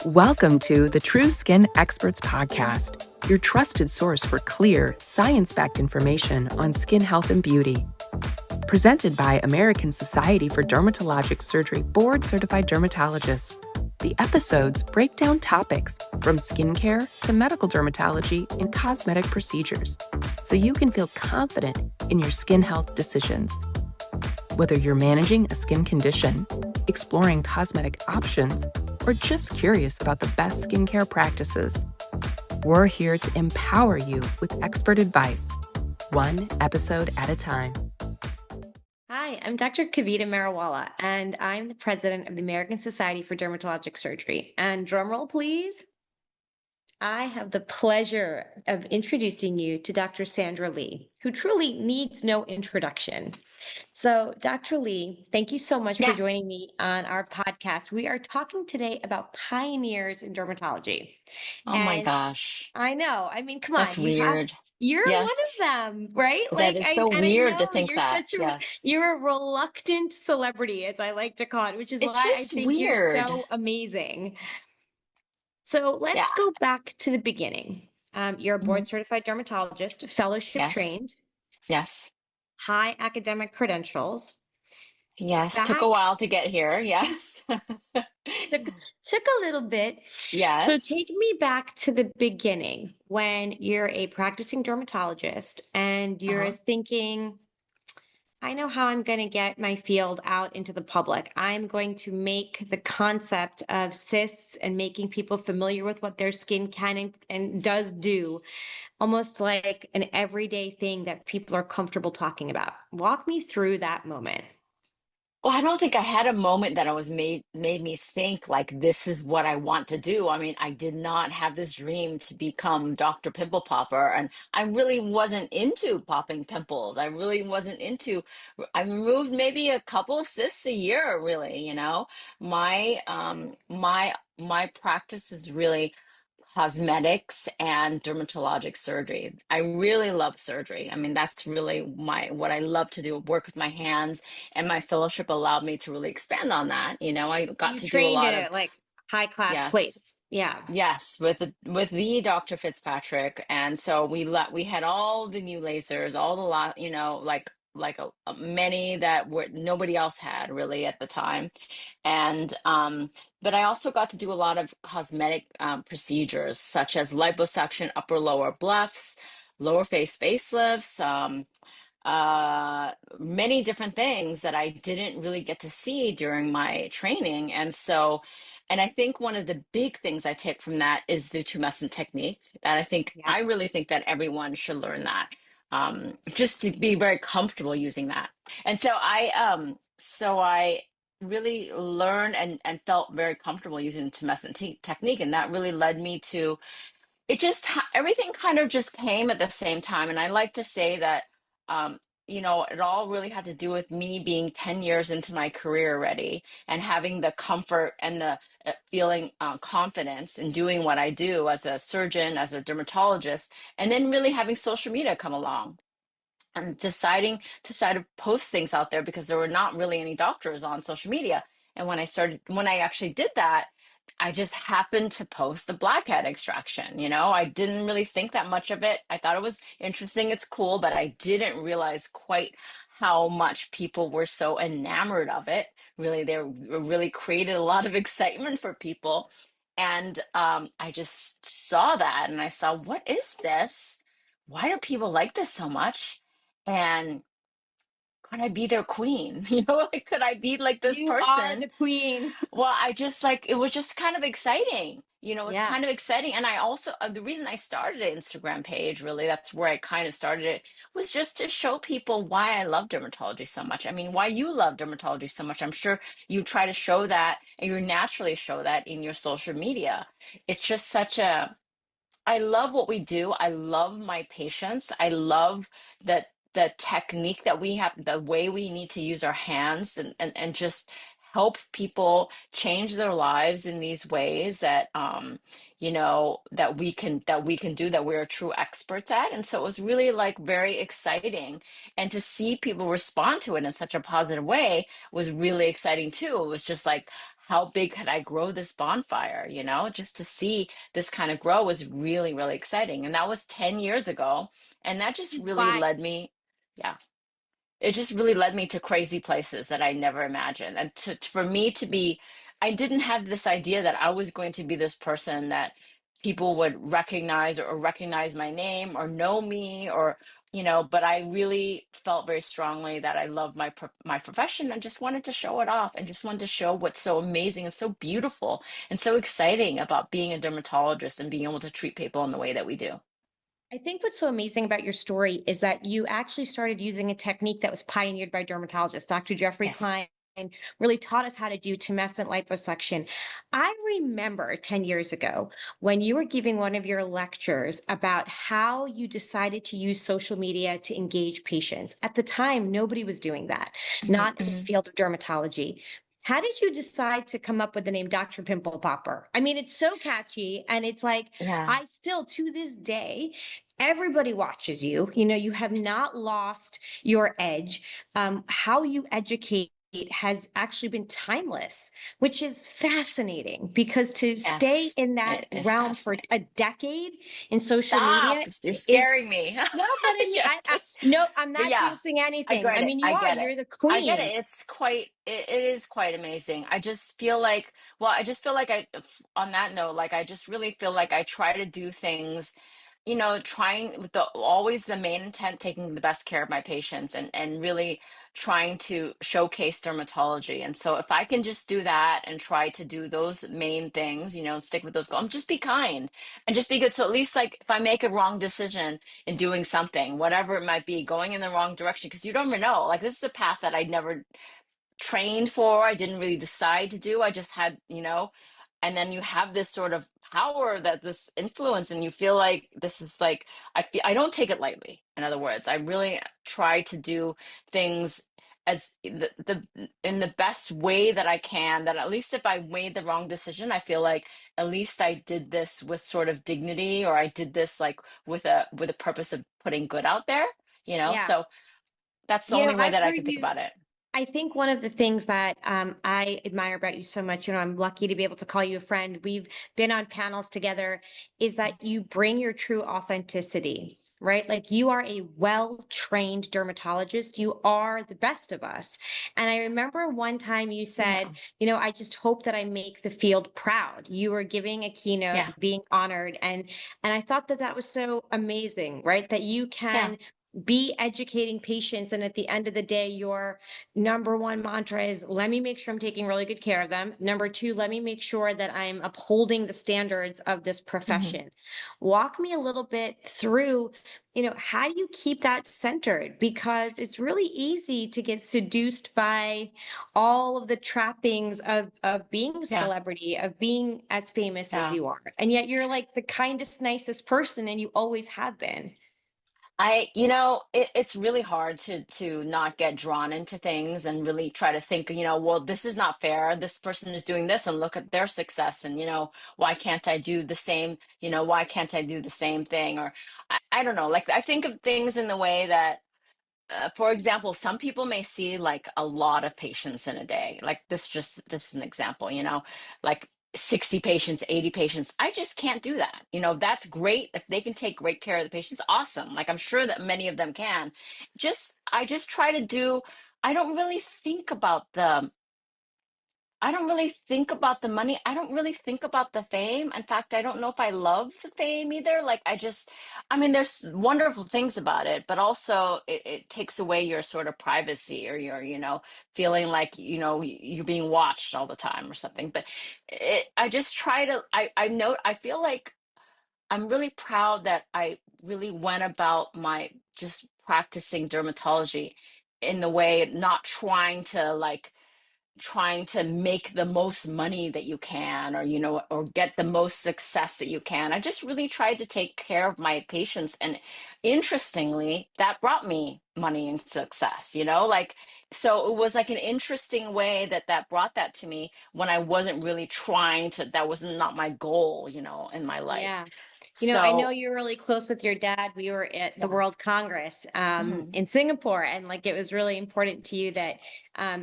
Welcome to the True Skin Experts Podcast, your trusted source for clear, science-backed information on skin health and beauty. Presented by American Society for Dermatologic Surgery board-certified dermatologists, the episodes break down topics from skincare to medical dermatology and cosmetic procedures, so you can feel confident in your skin health decisions. Whether you're managing a skin condition, exploring cosmetic options, or just curious about the best skincare practices, we're here to empower you with expert advice, one episode at a time. Hi, I'm Dr. Kavita Mariwalla, and I'm the president of the American Society for Dermatologic Surgery. And drumroll, please. I have the pleasure of introducing you to Dr. Sandra Lee, who truly needs no introduction. So, Dr. Lee, thank you so much for Yeah. joining me on our podcast. We are talking today about pioneers in dermatology. Oh my And gosh. I know, come That's on, weird. you're one Yes. of them, right? That is so And I weird to know think that. Yes. you're a reluctant celebrity, as I like to call it, which is It's why I just think you're weird. so amazing. So Yeah. let's go back to the beginning. You're a Mhm. board certified dermatologist, fellowship Yes. trained, Yes. high academic credentials. Yes. Took a Back while to get here. to Yes. took took a little bit. So Yes. take me back to the beginning when you're a practicing dermatologist and you're Uh-huh. thinking, I know how I'm going to get my field out into the public. I'm going to make the concept of cysts and making people familiar with what their skin can and does do almost like an everyday thing that people are comfortable talking about. Walk me through that moment. Well, I don't think I had a moment that I was made me think like this is what I want to do. I mean, I did not have this dream to become Dr. Pimple Popper, and I really wasn't into popping pimples. I really wasn't into. I removed maybe a couple of cysts a year, really, you know. My practice was really cosmetics and dermatologic surgery. I really love surgery. I mean, that's really my what I love to do, work with my hands, and my fellowship allowed me to really expand on that. You know, I got You to do a trained lot in of a like high class yes, place. Yeah. yes, with the Dr. Fitzpatrick, and so we had all the new lasers, all the lot, you know, like many that were nobody else had really at the time, and but I also got to do a lot of cosmetic procedures such as liposuction, upper lower bluffs, lower face facelifts. Many different things that I didn't really get to see during my training. And so, and I think one of the big things I take from that is the tumescent technique that Yeah. I really think that everyone should learn that. Just to be very comfortable using that. And so I really learned and felt very comfortable using the tumescent technique. And that really led me to everything kind of just came at the same time. And I like to say that um it all really had to do with me being 10 years into my career already and having the comfort and the feeling confidence in doing what I do as a surgeon, as a dermatologist, and then really having social media come along and deciding to try to post things out there because there were not really any doctors on social media. And when I actually did that, I just happened to post a blackhead extraction. You know, I didn't really think that much of it. I thought it was interesting, it's cool, but I didn't realize quite how much people were so enamored of it. Really, they really created a lot of excitement for people. And I just saw that and I saw, what is this? Why do people like this so much? And could I be their queen? You know, like, could I be like this You are person? the queen. Well, I just like, it was just kind of exciting. You know, it was Yeah. kind of exciting. And I also, the reason I started an Instagram page, really, that's where I kind of started it, was just to show people why I love dermatology so much. I mean, why you love dermatology so much. I'm sure you try to show that and you naturally show that in your social media. It's just I love what we do. I love my patients. I love that the technique that we have, the way we need to use our hands and just help people change their lives in these ways that that we can do that we're true experts at. And so it was really like very exciting. And to see people respond to it in such a positive way was really exciting too. It was just like, how big could I grow this bonfire, just to see this kind of grow was really, really exciting. And that was 10 years ago. And that just Just really why? led me, yeah, it just really led me to crazy places that I never imagined. And for me to be, I didn't have this idea that I was going to be this person that people would recognize or recognize my name or know me or, but I really felt very strongly that I love my profession and just wanted to show it off and just wanted to show what's so amazing and so beautiful and so exciting about being a dermatologist and being able to treat people in the way that we do. I think what's so amazing about your story is that you actually started using a technique that was pioneered by dermatologists. Dr. Jeffrey Yes. Klein really taught us how to do tumescent liposuction. I remember 10 years ago when you were giving one of your lectures about how you decided to use social media to engage patients. At the time, nobody was doing that, Hmm. not in the Hmm. field of dermatology. How did you decide to come up with the name Dr. Pimple Popper? I mean, it's so catchy and it's like Yeah. I still to this day everybody watches you. You know, you have not lost your edge. How you educate has actually been timeless, which is fascinating because to stay Yes. in that It is realm for fascinating. a decade in social Stop. media You're is scaring me. no, but I mean, Yeah, I no, I'm but not yeah, jinxing I anything. I get it. mean, I you are, get it. you're the I get it. queen. It is quite amazing. I just feel like, well, I just feel like on that note, like I just really feel like I try to do things, trying with always the main intent, taking the best care of my patients and really trying to showcase dermatology. And so if I can just do that and try to do those main things, stick with those goals, just be kind and just be good. So at least like if I make a wrong decision in doing something, whatever it might be, going in the wrong direction, because you don't even know, like this is a path that I never trained for. I didn't really decide to do. I just had, and then you have this sort of power that this influence, and you feel like this is like, I don't take it lightly. In other words, I really try to do things as in the best way that I can, that at least if I made the wrong decision, I feel like at least I did this with sort of dignity, or I did this like with a purpose of putting good out there, Yeah. so that's the You know, only way I've that I heard can think you. about it. I think one of the things that I admire about you so much, you know, I'm lucky to be able to call you a friend. We've been on panels together, is that you bring your true authenticity, right? Like you are a well-trained dermatologist. You are the best of us. And I remember one time you said, Yeah. you know, I just hope that I make the field proud. You were giving a keynote, Yeah. being honored, and I thought that that was so amazing, right? That you Yeah. can be educating patients and at the end of the day your number one mantra is let me make sure I'm taking really good care of them. Number two, let me make sure that I'm upholding the standards of this Hmm. profession. Walk me a little bit through, you know, how do you keep that centered? Because it's really easy to get seduced by all of the trappings of being a Yeah. celebrity, of being as famous as Yeah. you are. And yet you're like the kindest, nicest person, and you always have been. It's really hard to not get drawn into things and really try to think, well, this is not fair. This person is doing this and look at their success and, why can't I do the same, why can't I do the same thing? Or I don't know, like I think of things in the way that for example, some people may see like a lot of patients in a day. Like this is an example, like 60 patients, 80 patients. I just can't do that. That's great. If they can take great care of the patients, awesome. Like I'm sure that many of them can. I just try to do, I don't really think about I don't really think about the money. I don't really think about the fame. In fact, I don't know if I love the fame either. Like, I mean, there's wonderful things about it, but also it takes away your sort of privacy or your, feeling like, you're being watched all the time or something. But I just try to, I feel like I'm really proud that I really went about my just practicing dermatology in the way, not trying to make the most money that you can, or or get the most success that you can. I just really tried to take care of my patients, and interestingly that brought me money and success, like, so it was like an interesting way that brought that to me when I wasn't really trying to, that was not my goal, in my Yeah. life. I know So, you're really close with your dad. We were at the yeah. World Congress Mhm. in Singapore, and like it was really important to you that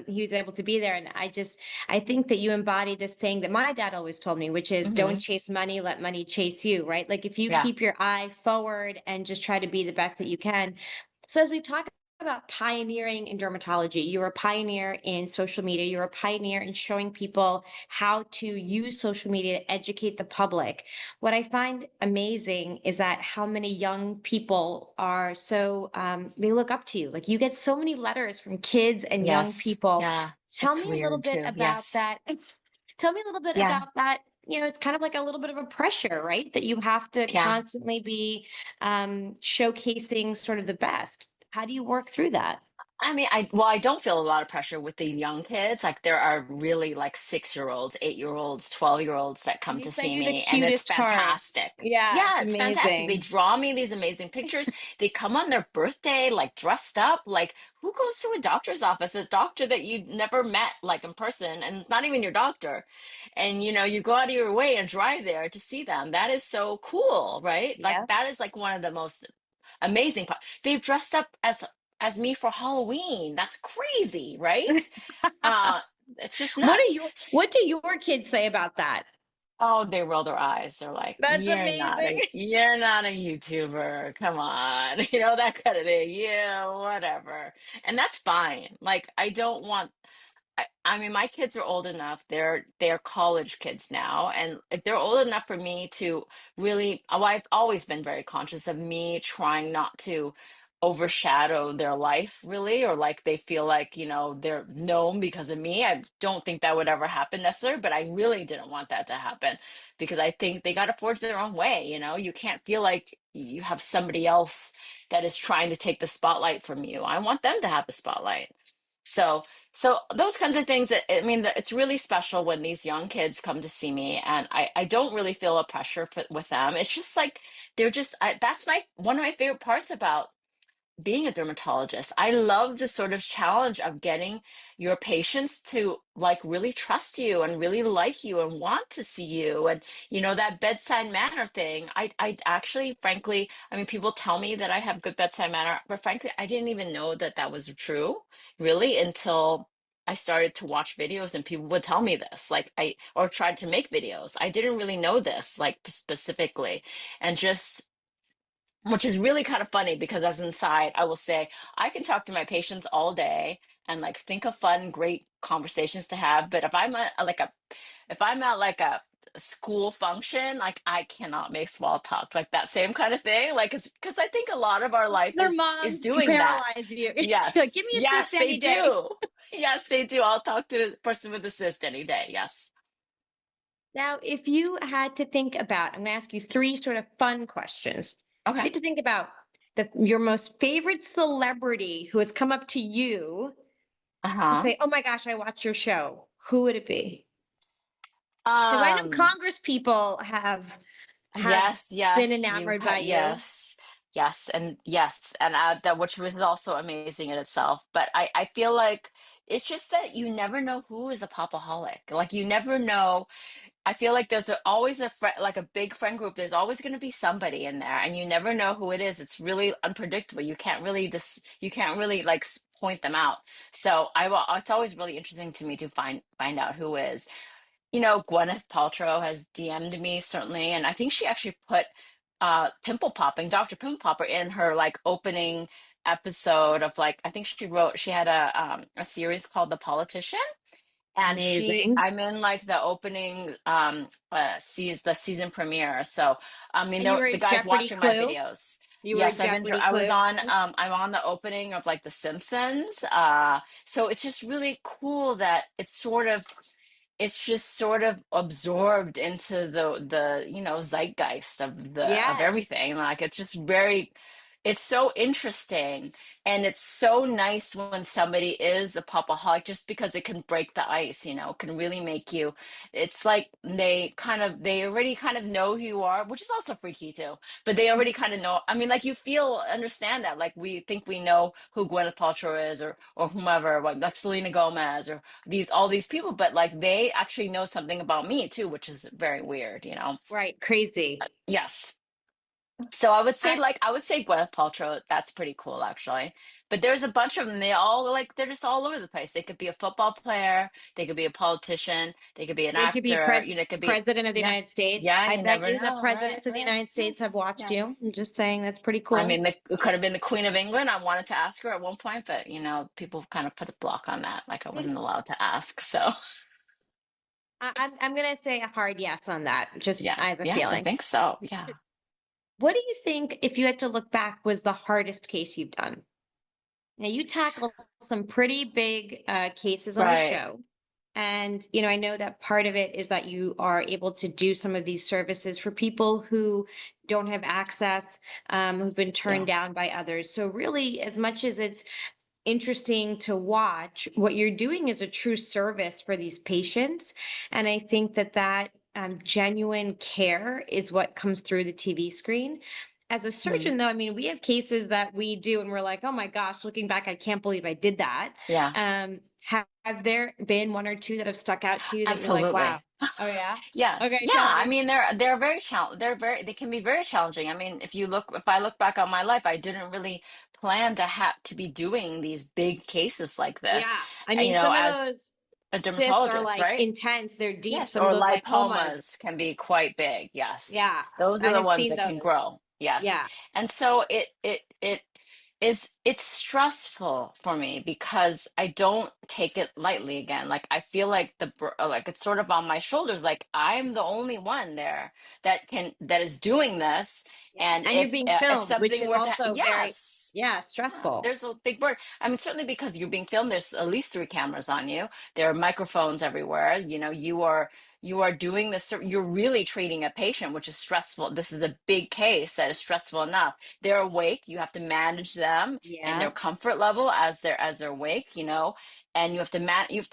he was able to be there. And I think that you embody this saying that my dad always told me, which is don't Mhm. chase money, let money chase you, right? Like if you Yeah. keep your eye forward and just try to be the best that you can. So as we talk about pioneering in dermatology, you're a pioneer in social media, you're a pioneer in showing people how to use social media to educate the public. What I find amazing is that how many young people are so they look up to you. Like you get so many letters from kids and young Yes. people. Yeah. Tell It's me a little weird bit too. about Yes. that. Tell me a little bit Yeah. about that. It's kind of like a little bit of a pressure, right? That you have to Yeah. constantly be showcasing sort of the best. How do you work through that? I mean, I don't feel a lot of pressure with the young kids. Like there are really like 6-year-olds, 8-year-olds, 12-year-olds that come You to sent see you the me, and it's cutest cards. fantastic. Yeah, it's Yeah, it's fantastic. They amazing. draw me these amazing pictures. They come on their birthday, like dressed up. Like who goes to a doctor's office? A doctor that you never met like in person, and not even your doctor. And you go out of your way and drive there to see them. That is so cool, right? Like Yeah. that is like one of the most amazing part. They've dressed up as me for Halloween. That's crazy, right? Uh, it's just nuts. What do your kids say about that? Oh, they roll their eyes. They're like, That's amazing. you're not a YouTuber. Come on." That kind of thing. Yeah, whatever. And that's fine. Like, I don't want I mean, my kids are old enough. They're college kids now, and if they're old enough for me to really, I've always been very conscious of me trying not to overshadow their life, really, or like they feel like, they're known because of me. I don't think that would ever happen necessarily, but I really didn't want that to happen because I think they got to forge their own way. You can't feel like you have somebody else that is trying to take the spotlight from you. I want them to have the spotlight. So, so those kinds of things, I mean, it's really special when these young kids come to see me, and I don't really feel a pressure with them. It's just like that's one of my favorite parts about being a dermatologist. I love the sort of challenge of getting your patients to like really trust you and really like you and want to see you. And that bedside manner thing. I actually, frankly, I mean, people tell me that I have good bedside manner, but frankly, I didn't even know that that was true, really, until I started to watch videos and people would tell me this, like or tried to make videos. I didn't really know this, like specifically, and just which is really kind of funny because as an aside, I will say I can talk to my patients all day and like think of fun, great conversations to have. But if I'm at like a school function, like I cannot make small talk, like that same kind of thing. Like it's because I think a lot of our life Their is moms can doing that. paralyze you. You're like, give Yes, me a cyst yes, they any day. do. Yes, they do. I'll talk to a person with a cyst any day. Yes. Now, if you had to think about, I'm going to ask you three sort of fun questions. If you Okay. had to think about your most favorite celebrity who has come up to you to Uh-huh. say, "Oh my gosh, I watch your show," who would it be? Because I know Um, Congress people have Yes, been yes, enamored by you. yes, and that which was also amazing in itself. But I feel like it's just that you never know who is a popaholic. Like you never know. I feel like there's always a friend, like a big friend group. There's always going to be somebody in there, and you never know who it is. It's really unpredictable. You can't really like point them out. So it's always really interesting to me to find out who is. Gwyneth Paltrow has DM'd me certainly, and I think she actually put Dr. Pimple Popper in her like opening episode of like I think she had a series called The Politician, and Amazing. I'm in like the opening the season premiere. So I mean And you were the at guy's Jeopardy watching my Clue. videos. You were at Yes, Jeopardy I was Clue. on I'm on the opening of like The Simpsons. So it's just really cool that it's just sort of absorbed into the zeitgeist of Yes. everything. Like it's so interesting, and it's so nice when somebody is a popaholic just because it can break the ice, can really make you. It's like they already kind of know who you are, which is also freaky too, but they already kind of know. I mean, like you understand that, like we think we know who Gwyneth Paltrow is, or whomever, like Selena Gomez, or all these people, but like they actually know something about me too, which is very weird. Right. Crazy. Yes. So I would say I, like I would say Gwyneth Paltrow, that's pretty cool actually. But there's a bunch of them, they all like they're just all over the place. They could be a football player, they could be a politician, they could be an they could be actor, you know, it could be president of the yeah. United States. Yeah, I you bet never you the know. Right, presidents of the right. United States have Yes. watched you. Yes. I'm just saying that's pretty I cool. mean, it could have been the Queen of England. I wanted to ask her at one point, but you know, people kind of put a block on that. Like I wasn't allowed to ask. So I'm gonna say a hard yes on that. Just yeah. I have a Yes, I feeling. think so. Yeah. What do you think, if you had to look back, was the hardest case you've done? Now you tackle some pretty big cases on the Right. show. And, I know that part of it is that you are able to do some of these services for people who don't have access, who've been turned Yeah. down by others. So really, as much as it's interesting to watch, what you're doing is a true service for these patients. And I think that genuine care is what comes through the TV screen. As a Mhm. surgeon, though, I mean, we have cases that we do and we're like, oh my gosh, looking back, I can't believe I did that. Yeah. Have there been one or two that have stuck out to you that you're like, wow, Absolutely. oh yeah? Yes. Okay, Yeah. tell I me. mean, they're very they can be very challenging. I mean, if I look back on my life, I didn't really plan to have to be doing these big cases like this, Yeah. I you mean, know, some of as those a cysts are dermatologist, like right? intense, they're deep, Yes, some of or those lipomas. lipomas can be quite big. Yes. Yeah, Those are I the have ones seen that can those. grow. Yes. Yeah, And so it's stressful for me because I don't take it lightly again. Like I feel like like it's sort of on my shoulders like I'm the only one there that is doing this, yeah. and And you're being if filmed, which something is were to also very, yes. yeah, Yeah, stressful. there's a big word. I mean, certainly because you're being filmed, there's at least three cameras on you. There are microphones everywhere. You know, you are doing this. You're really treating a patient, which is stressful. This is a big case that is stressful enough. They're awake. You have to manage them and their Yeah, comfort level as they're awake. You know, and you have to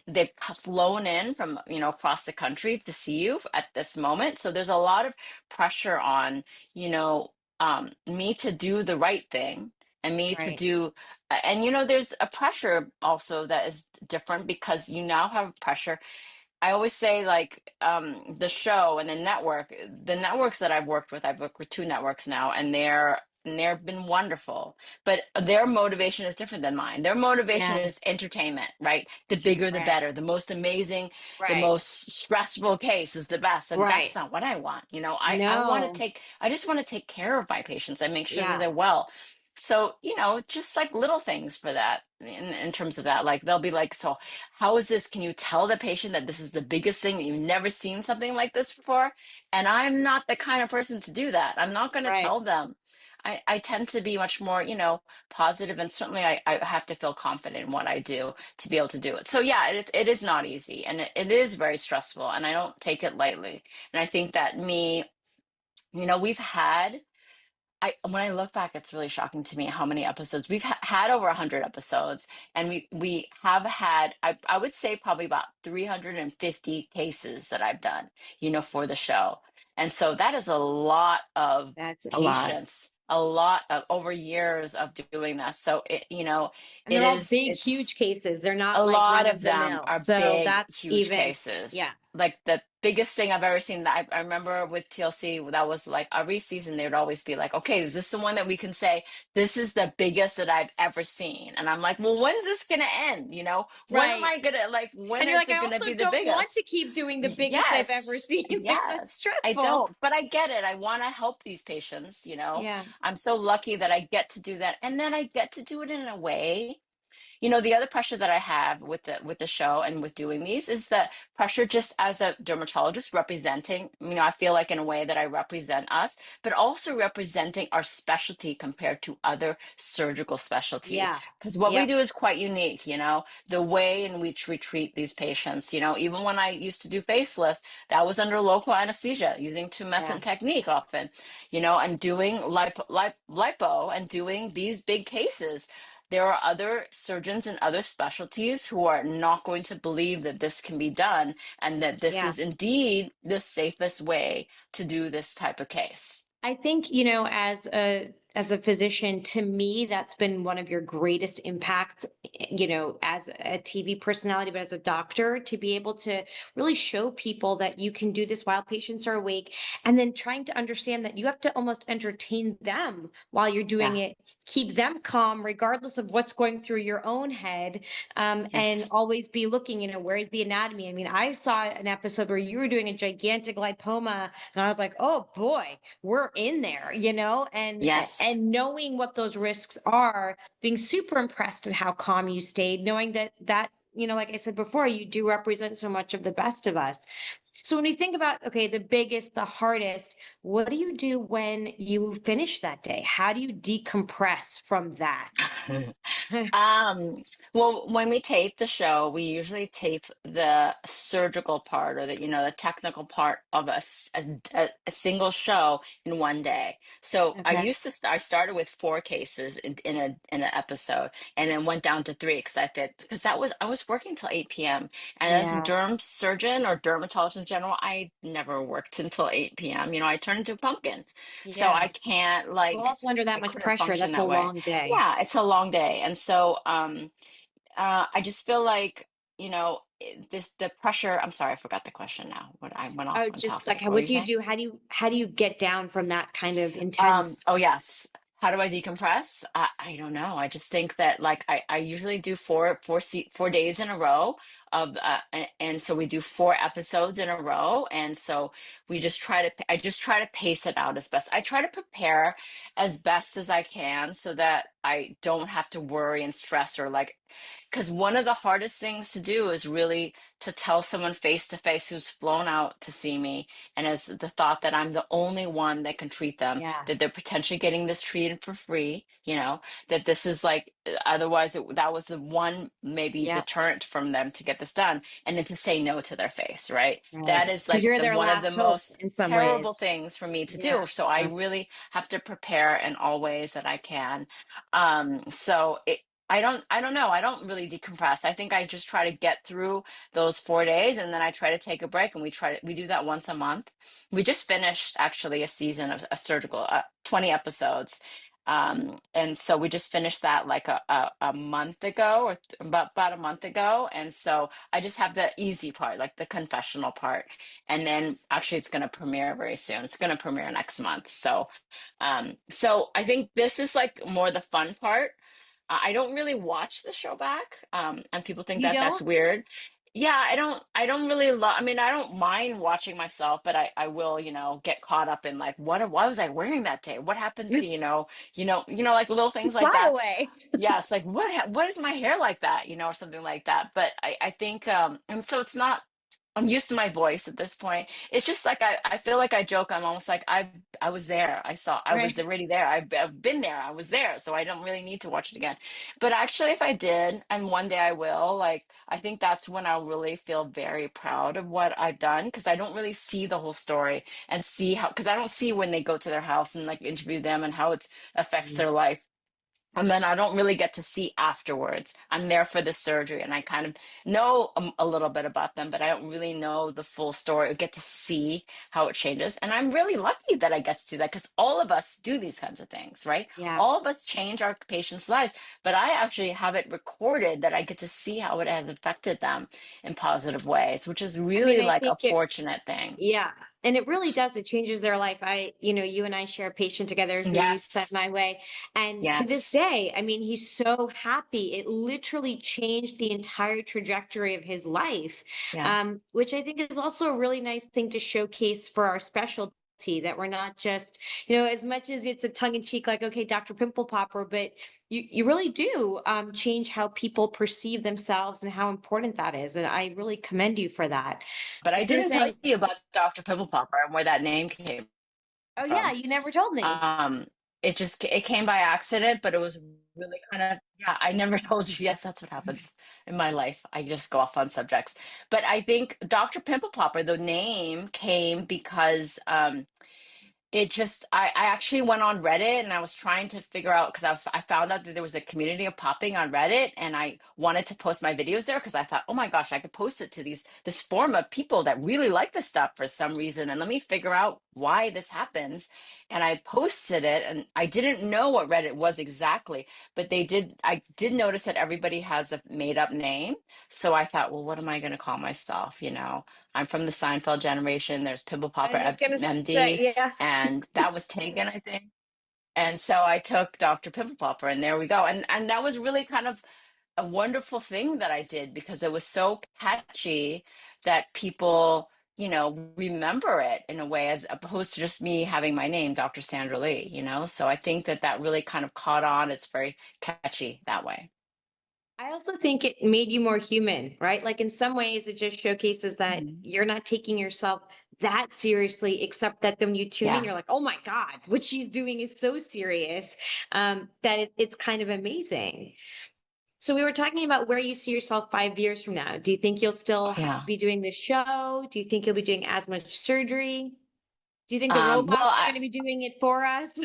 they've flown in from across the country to see you at this moment. So there's a lot of pressure on you know me to do the right thing and me to right. do and there's a pressure also that is different because you now have pressure. I always say like the show and the networks that I've worked with two networks now, and they've been wonderful, but their motivation is different than mine. Their motivation Yeah, is entertainment, right? The bigger the right, better, the most amazing, the right, most stressful case is the best, and that's right. not what I want. No, I just want to take care of my patients. I make sure that yeah, they're well. So, just like little things for that in terms of that, like they'll be like, so how is this? Can you tell the patient that this is the biggest thing, that you've never seen something like this before? And I'm not the kind of person to do that. I'm not going to right. tell them. I tend to be much more, positive, and certainly I have to feel confident in what I do to be able to do it. So yeah, it is not easy, and it is very stressful, and I don't take it lightly. And I think that we've had when I look back, it's really shocking to me how many episodes we've had over 100 episodes, and we have had I would say probably about 350 cases that I've done, for the show, and so that is a lot of That's a lot. patience, a lot of over years of doing this. So And they're all big, huge it's cases. They're a not like lot run of of the them mill. are So big, that's huge even, yeah, cases. Like the biggest thing I've ever seen that I remember with TLC, that was like every season they would always be like, okay, is this the one that we can say, this is the biggest that I've ever seen? And I'm like, well, when's this gonna end? When am right. I gonna when And you're is like, I it gonna also be the don't want to biggest? keep doing the biggest I've ever Yes, seen. Like, that's yes, I stressful. don't, but I get it. I want to help these patients. Yeah, I'm so lucky that I get to do that. And then I get to do it in a way. The other pressure that I have with the show and with doing these is that pressure just as a dermatologist representing, I feel like in a way that I represent us, but also representing our specialty compared to other surgical specialties. yeah, Because what we yep, do is quite unique, the way in which we treat these patients. Even when I used to do facelifts, that was under local anesthesia using yeah, tumescent technique often, and doing lipo and doing these big cases. There are other surgeons in other specialties who are not going to believe that this can be done and that this yeah. is indeed the safest way to do this type of case. I think, as as a physician, to me, that's been one of your greatest impacts, as a TV personality, but as a doctor, to be able to really show people that you can do this while patients are awake, and then trying to understand that you have to almost entertain them while you're doing Yeah. it, keep them calm, regardless of what's going through your own head, and Yes. always be looking, where's the anatomy? I mean, I saw an episode where you were doing a gigantic lipoma, and I was like, oh boy, we're in there, and Yes. and knowing what those risks are, being super impressed at how calm you stayed, knowing that like I said before, you do represent so much of the best of us. So when you think about, okay, the biggest, the hardest, what do you do when you finish that day? How do you decompress from that? Um, well, when we tape the show, we usually tape the surgical part or the technical part of a single show in one day. So Okay. I started with 4 cases in an episode and then went down to 3 because I was working till 8 p.m. And as a Yeah. derm surgeon or dermatologist in general, I never worked until 8 p.m. I turned into a pumpkin. So I Yeah. can't Well, like also under that I much couldn't pressure, function that's a that way. long day. Yeah, it's a long day. And so I just feel like, the pressure. I'm sorry, I forgot the question now. What I went off Oh, on just like topic. What were what you do you saying? do? How do you get down from that kind of intense? Oh yes. How do I decompress? I don't know. I just think that like I usually do 4 days in a row and so we do 4 episodes in a row. And so I just try to pace it out as best. I try to prepare as best as I can so that I don't have to worry and stress or like, because one of the hardest things to do is really to tell someone face to face who's flown out to see me and as the thought that I'm the only one that can treat them, Yeah. that they're potentially getting this treated for free, that this is like, otherwise that was the one maybe Yeah. deterrent from them to get this done, and then to say no to their face, right? That Right. is Because like you're the their one of the last hope most in some terrible ways. things for me to Yeah. do. So I really have to prepare in all ways that I can. So I don't know. I don't really decompress. I think I just try to get through those 4 days and then I try to take a break and we do that once a month. We just finished actually a season of a surgical, 20 episodes. And so we just finished that like a month ago or about a month ago. And so I just have the easy part, like the confessional part. And then actually it's going to premiere very soon. It's going to premiere next month. So I think this is like more the fun part. I don't really watch the show back, and people think You that that's don't? weird. Yeah, I don't really love, I mean, I don't mind watching myself, but I will, get caught up in like, why was I wearing that day? What happened to, like little things like Fly that. away. Yes, like what is my hair like that, or something like that. But I think, and so it's not, I'm used to my voice at this point. It's just like I feel like I joke. I'm almost like I was there. I was Right. already there. I've been there. I was there. So I don't really need to watch it again. But actually, if I did, and one day I will, like I think that's when I'll really feel very proud of what I've done because I don't really see the whole story and see how because I don't see when they go to their house and like interview them and how it affects Mm. their life. And then I don't really get to see afterwards. I'm there for the surgery and I kind of know a little bit about them, but I don't really know the full story or get to see how it changes. And I'm really lucky that I get to do that because all of us do these kinds of things, right? Yeah. All of us change our patients' lives, but I actually have it recorded that I get to see how it has affected them in positive ways, which is I mean, really I like a think it fortunate thing. Yeah. And it really does. It changes their life. You and I share a patient together who you sent Yes. my way. And to this Yes. day, I mean, he's so happy. It literally changed the entire trajectory of his life, Yeah. which I think is also a really nice thing to showcase for our specialty. That we're not just, as much as it's a tongue in cheek, like, okay, Dr. Pimple Popper, but you really do change how people perceive themselves and how important that is. And I really commend you for that. But I So you're didn't tell saying, you about Dr. Pimple Popper and where that name came oh yeah, from. you never told me. Um, it came by accident, but it was really kind of, yeah, I never told you. Yes, that's what happens in my life. I just go off on subjects. But I think Dr. Pimple Popper, the name came because I actually went on Reddit and I was trying to figure out because I found out that there was a community of popping on Reddit and I wanted to post my videos there because I thought, oh my gosh, I could post it to this forum of people that really like this stuff for some reason, and let me figure out why this happens. And I posted it and I didn't know what Reddit was exactly, but I did notice that everybody has a made up name. So I thought, well, what am I going to call myself? I'm from the Seinfeld generation. There's Pimple I Popper was just gonna MD, say, yeah. and that was taken, I think. And so I took Dr. Pimple Popper, and there we go. And that was really kind of a wonderful thing that I did because it was so catchy that people, remember it in a way as opposed to just me having my name, Dr. Sandra Lee. So I think that that really kind of caught on. It's very catchy that way. I also think it made you more human, right? Like in some ways, it just showcases that Mhm. you're not taking yourself that seriously, except that then when you tune in, Yeah. you're like, oh my God, what she's doing is so serious that it's kind of amazing. So we were talking about where you see yourself 5 years from now. Do you think you'll still Yeah. be doing this show? Do you think you'll be doing as much surgery? Do you think the Well, robots are going to be doing it for us?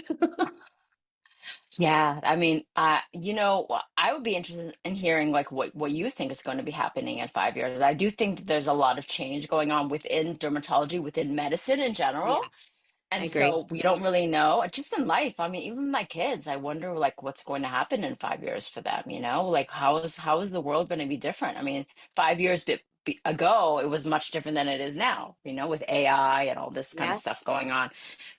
yeah, I mean, I would be interested in hearing like what you think is going to be happening in 5 years. I do think that there's a lot of change going on within dermatology, within medicine in Yeah, general. I And agree. so we don't really know, just in life. I mean, even my kids, I wonder like what's going to happen in 5 years for them. Like how is the world going to be different? I mean, 5 years ago, it was much different than it is now, with AI and all this kind of Yeah. stuff going on.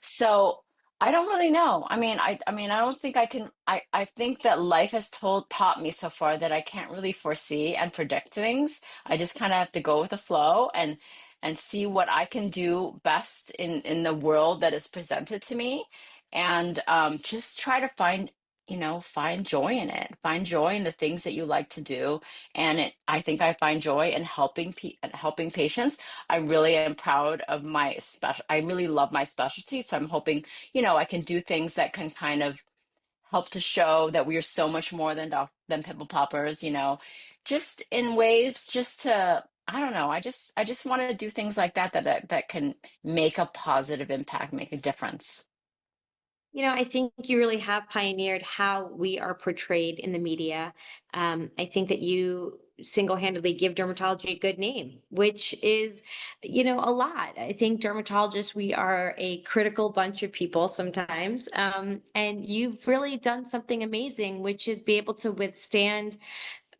So I don't really know. I mean, I don't think I can. I think that life has taught me so far that I can't really foresee and predict things. I just kind of have to go with the flow and see what I can do best in the world that is presented to me, and just try to find joy in it, find joy in the things that you like to do. And I think I find joy in helping patients. I really am proud of my special. I really love my specialty, so I'm hoping I can do things that can kind of help to show that we are so much more than pimple poppers, just in ways just to, I don't know, I just want to do things like that can make a positive impact, make a difference. I think you really have pioneered how we are portrayed in the media. I think that you single-handedly give dermatology a good name, which is, a lot. I think dermatologists, we are a critical bunch of people sometimes. And you've really done something amazing, which is be able to withstand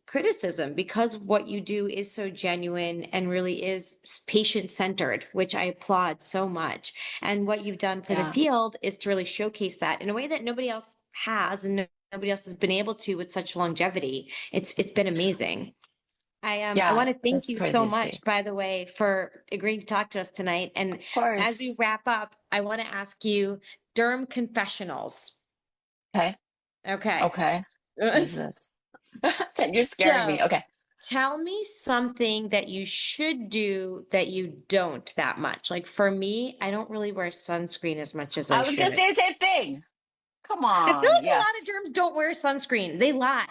criticism because of what you do is so genuine and really is patient centered, which I applaud so much. And what you've done for the Yeah. field is to really showcase that in a way that nobody else has and nobody else has been able to with such longevity. It's been amazing. I Yeah, want to thank that's you crazy so to see. much, by the way, for agreeing to talk to us tonight. And Of as we course. wrap up, I want to ask you derm confessionals. Okay. Okay. Okay. Jesus. You're scaring me. So Okay. tell me something that you should do that you don't that much. Like for me, I don't really wear sunscreen as much as I I was gonna should. say the same thing. Come I feel on. like a lot of Yes. derms don't wear sunscreen. They lie.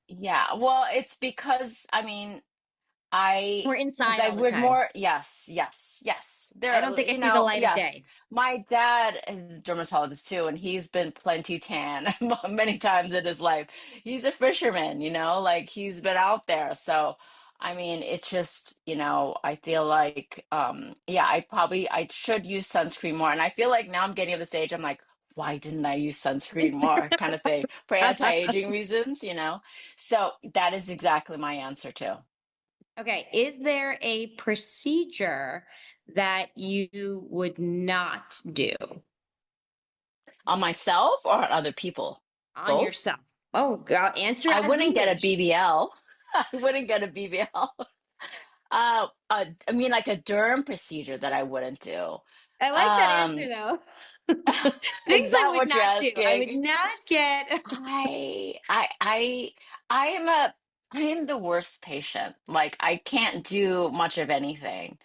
Yeah. Well, it's because We're because inside I all the would time. more, yes, yes, yes. I don't think I see the light of Yes. day. My dad is a dermatologist too, and he's been plenty tan many times in his life. He's a fisherman, like he's been out there. So, I mean, it's just, I feel like, yeah, I should use sunscreen more. And I feel like now I'm getting to this age, I'm like, why didn't I use sunscreen more kind of thing for anti-aging reasons? So that is exactly my answer too. Okay, is there a procedure that you would not do On myself or on other people? on Both? yourself? Oh, God, answer I as wouldn't you get a wish. BBL. I wouldn't get a BBL. I mean, like a derm procedure that I wouldn't do. I like that answer Um, though. is Things I that would what you're not do. I would asking? not get. I, I, I, I am a, I am the worst patient. Like I can't do much of anything.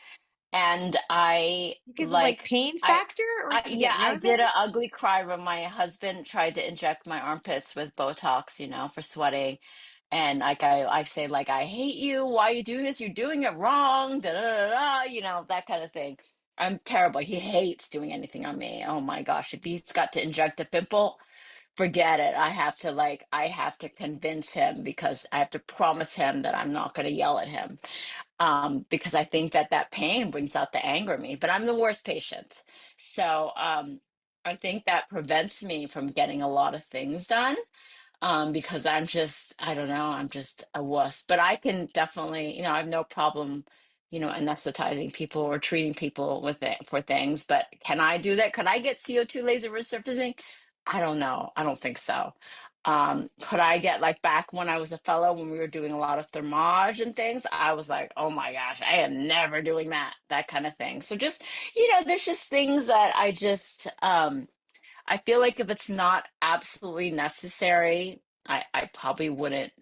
And I Because of like like pain I factor, or I you yeah, get I did an nervous? ugly cry when my husband tried to inject my armpits with Botox, for sweating. And like I say like I hate you, why you do this? You're doing it wrong, da da da da, that kind of thing. I'm terrible. He hates doing anything on me. Oh my gosh. If he's got to inject a pimple, forget it. I have to convince him because I have to promise him that I'm not going to yell at him. Because I think that that pain brings out the anger in me, but I'm the worst patient. So, I think that prevents me from getting a lot of things done, because I don't know, I'm just a wuss. But I can definitely, I have no problem, anesthetizing people or treating people with it for things. But can I do that? Could I get CO2 laser resurfacing? I don't know. I don't think so. Could I get like back when I was a fellow, when we were doing a lot of thermage and things, I was like, oh my gosh, I am never doing that kind of thing. So just, there's just things that I feel like if it's not absolutely necessary, I probably wouldn't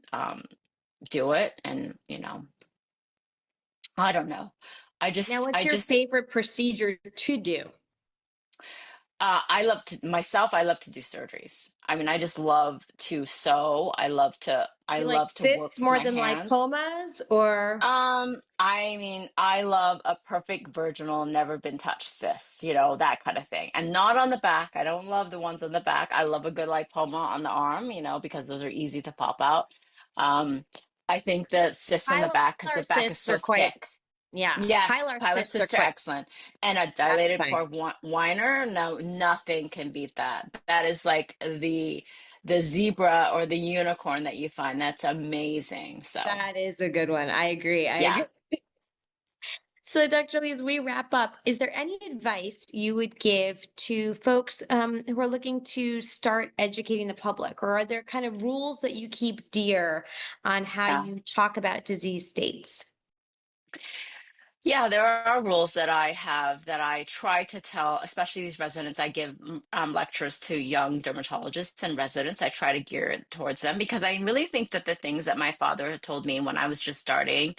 do it. And, I don't know. Now, what's I your just, favorite procedure to do? I love to do surgeries. I mean, I just love to sew. I You like love to work cysts with more my than hands. lipomas, or I mean, I love a perfect virginal, never been touched cyst, that kind of thing. And not on the back. I don't love the ones on the back. I love a good lipoma on the arm, because those are easy to pop out. Um, I think the cysts in the back, because the pilar back is cysts are so quite, thick. yeah, Yes, pilar pilar cysts are cysts are quite excellent. And a dilated satisfying. port whiner, no, nothing can beat that. That is like the zebra or the unicorn that you find. That's amazing. So, That is a good one. I agree. I yeah. agree. So, Dr. Lee, as we wrap up, is there any advice you would give to folks who are looking to start educating the public, or are there kind of rules that you keep dear on how Yeah. you talk about disease states? Yeah, there are rules that I have that I try to tell, especially these residents. I give lectures to young dermatologists and residents. I try to gear it towards them because I really think that the things that my father had told me when I was just starting,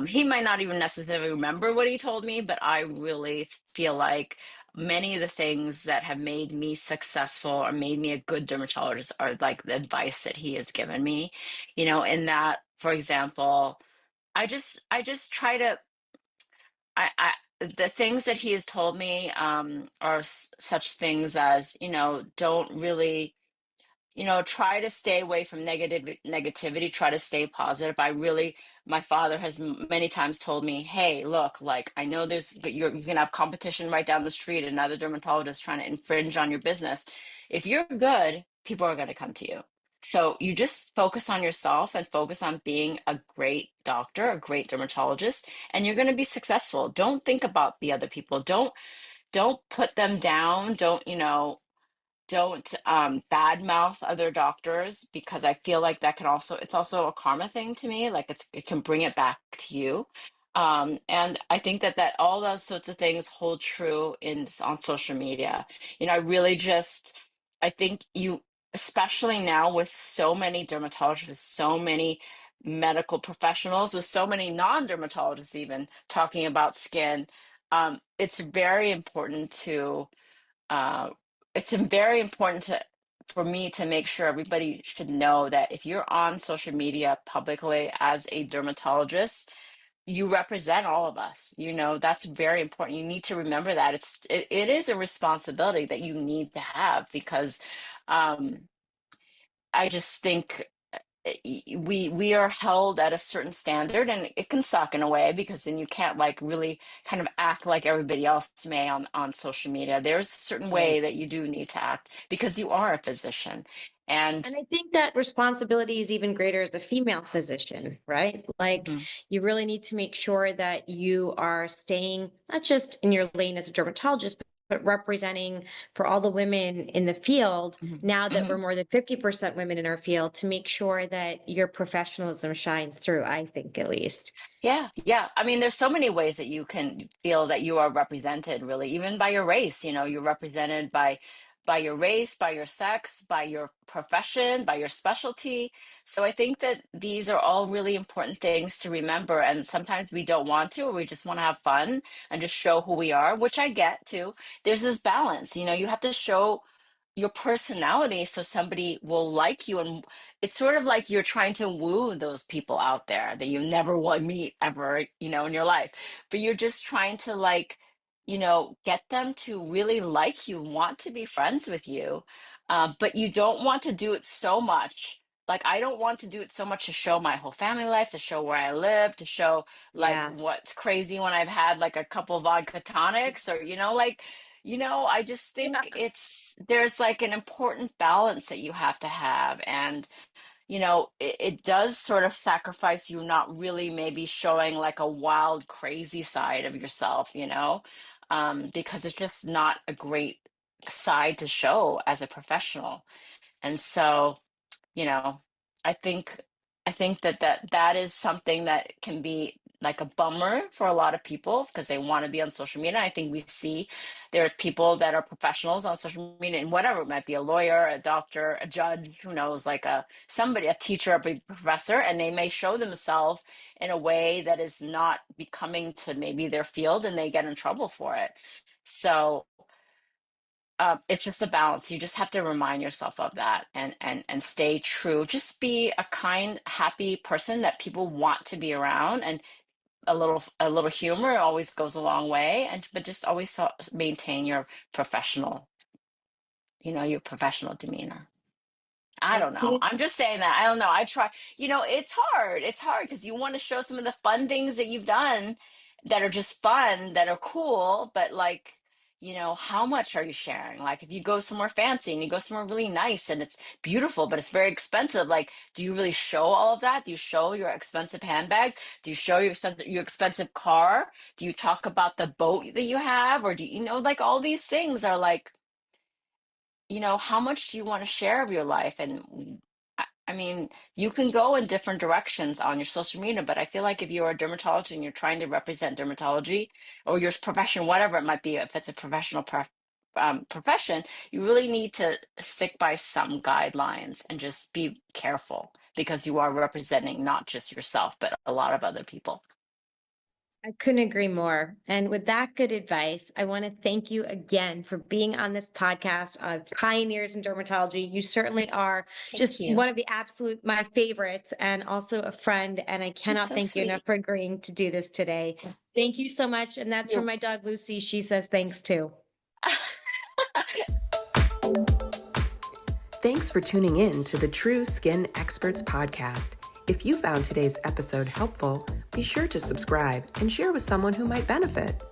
he might not even necessarily remember what he told me, but I really feel like many of the things that have made me successful or made me a good dermatologist are like the advice that he has given me, in that, for example, I just try to the things that he has told me are such things as, don't really, try to stay away from negativity, try to stay positive. My father has many times told me, hey, look, like, I know you can have competition right down the street, another dermatologist trying to infringe on your business. If you're good, people are going to come to you. So you just focus on yourself and focus on being a great doctor, a great dermatologist, and you're going to be successful. Don't think about the other people. Don't put them down. Don't badmouth other doctors, because I feel like it's also a karma thing to me. Like, it can bring it back to you. And I think that all those sorts of things hold true on social media. I really I think especially now with so many dermatologists, so many medical professionals, with so many non-dermatologists even talking about skin, it's very important uh, very important for me to make sure everybody should know that if you're on social media publicly as a dermatologist, you represent all of us. That's very important. You need to remember that it is a responsibility that you need to have, because um, I just think we are held at a certain standard, and it can suck in a way, because then you can't like really kind of act like everybody else may on social media. There's a certain Right. way that you do need to act because you are a physician. And And I think that responsibility is even greater as a female physician, right? Like, Mhm, you really need to make sure that you are staying not just in your lane as a dermatologist, but representing for all the women in the field, mhm, now that we're mhm. more than 50% women in our field, to make sure that your professionalism shines through, I think, at least. Yeah, yeah. I mean, there's so many ways that you can feel that you are represented, really, even by your race. You're represented by your race, by your sex, by your profession, by your specialty. So I think that these are all really important things to remember. And sometimes we don't want to, or we just want to have fun and just show who we are, which I get too. There's this balance, you have to show your personality so somebody will like you. And it's sort of like you're trying to woo those people out there that you never will meet ever, in your life. But you're just trying to, like, get them to really like you, want to be friends with you, but you don't want to do it so much. Like, I don't want to do it so much to show my whole family life, to show where I live, to show like Yeah. what's crazy when I've had like a couple vodka tonics, or, like, I just Yeah. think there's like an important balance that you have to have. And it does sort of sacrifice you not really maybe showing like a wild, crazy side of yourself, because it's just not a great side to show as a professional. And so, you know, I think that is something that can be like a bummer for a lot of people because they want to be on social media. I think we see there are people that are professionals on social media and whatever, it might be a lawyer, a doctor, a judge, who knows, like a teacher, a big professor, and they may show themselves in a way that is not becoming to maybe their field and they get in trouble for it. So it's just a balance. You just have to remind yourself of that and stay true. Just be a kind, happy person that people want to be around, and a little humor always goes a long way. But just always maintain your professional demeanor. I I don't know. couldn't I'm just saying that. I don't know. I try. It's hard. It's hard because you want to show some of the fun things that you've done that are just fun, that are cool, but like, how much are you sharing? Like if you go somewhere fancy and you go somewhere really nice and it's beautiful, but it's very expensive, like, do you really show all of that? Do you show your expensive handbag? Do you show your expensive car? Do you talk about the boat that you have? Or like all these things are like, how much do you want to share of your life? And I mean, you can go in different directions on your social media, but I feel like if you're a dermatologist and you're trying to represent dermatology or your profession, whatever it might be, if it's a professional profession, you really need to stick by some guidelines and just be careful because you are representing not just yourself, but a lot of other people. I couldn't agree more. And with that good advice, I want to thank you again for being on this podcast of Pioneers in Dermatology. You certainly are Thank just you. one of the absolute my favorites and also a friend. And I You're cannot so thank you enough sweet. for agreeing to do this today. Thank you so much. And that's from You. my dog Lucy. She says thanks too. Thanks for tuning in to the True Skin Experts podcast. If you found today's episode helpful, be sure to subscribe and share with someone who might benefit.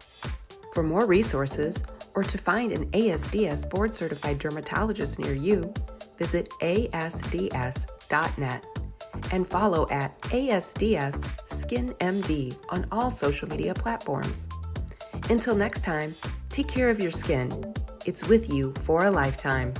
For more resources or to find an ASDS board-certified dermatologist near you, visit asds.net and follow at ASDS SkinMD on all social media platforms. Until next time, take care of your skin. It's with you for a lifetime.